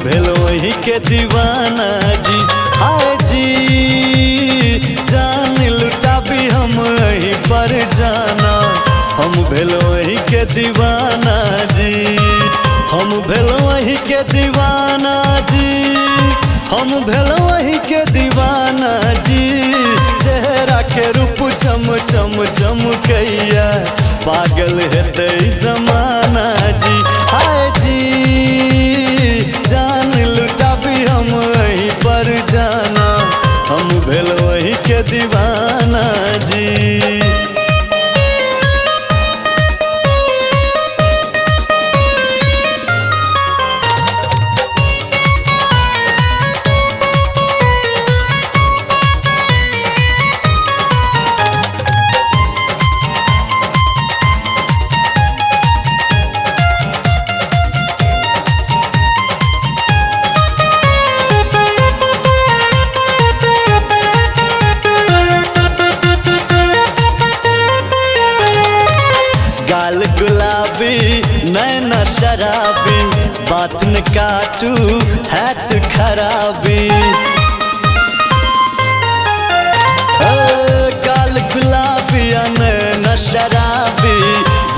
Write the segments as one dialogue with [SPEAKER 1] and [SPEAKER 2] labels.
[SPEAKER 1] भेल वही के दीवाना जी। हाय जी जान लुटा भी हम वहीं पर जाना, हम भेल वही के दीवाना जी। हम भेल वही के दीवाना जी, हम भेल वही के दीवाना जी। चेहरा के रूप चम चम चमकैया, पागल हेतै जमाना जी। हाय जी जान लुटा भी हम वहीं पर जाना, हम भेल वही के दीवाना जी। गाल गुलाबी नैना शराबी, बात न काटू हैत खराबी। गाल गुलाबी नैना शराबी,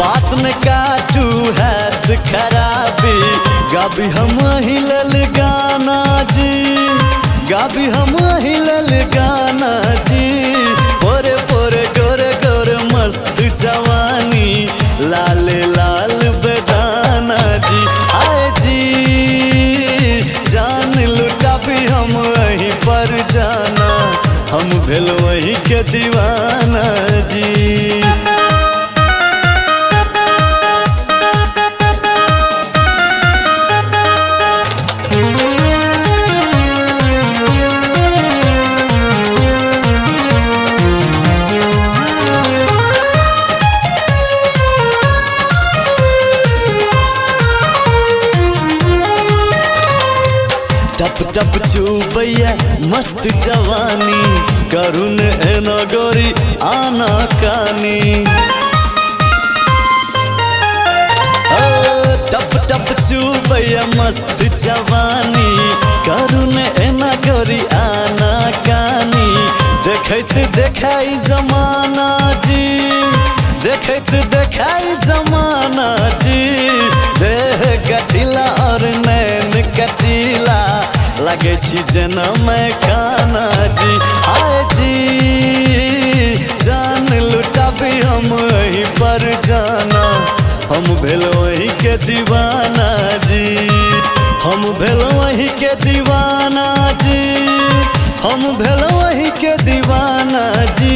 [SPEAKER 1] बात न काटू हैत खराबी। गाबी हम हिलल गाना जी, गाबी हम हिलल गाना जी। पोरे पोरे गोरे गोरे मस्त जवानी, लाल लाल बेदाना जी। हाय जी जान लुटा भी हम वहीं पर जाना, हम भेल वही के दीवाना जी। टप टप चुबैया मस्त जवानी, करुण एना गोरी आना कानी। टप टप चुबैया मस्त जवानी, करुण एना गोरी आना कानी। देखैत देखाई जमाना जी, देखैत देखाई जमाना जी। देह गठिला और नैन कटीला, लगे छी जना मैं खाना जी। हाय जी जान लुटा भी हम वहीं पर जाना, हम भेल वही के दीवाना जी। हम भेल वही के दीवाना जी, हम भेल वही के दीवाना जी।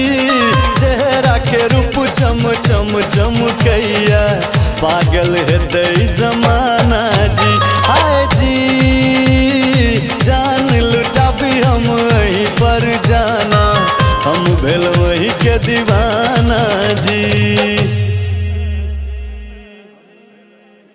[SPEAKER 1] चेहरा के रूप चम चम चमकैया, पागल हेतै जमा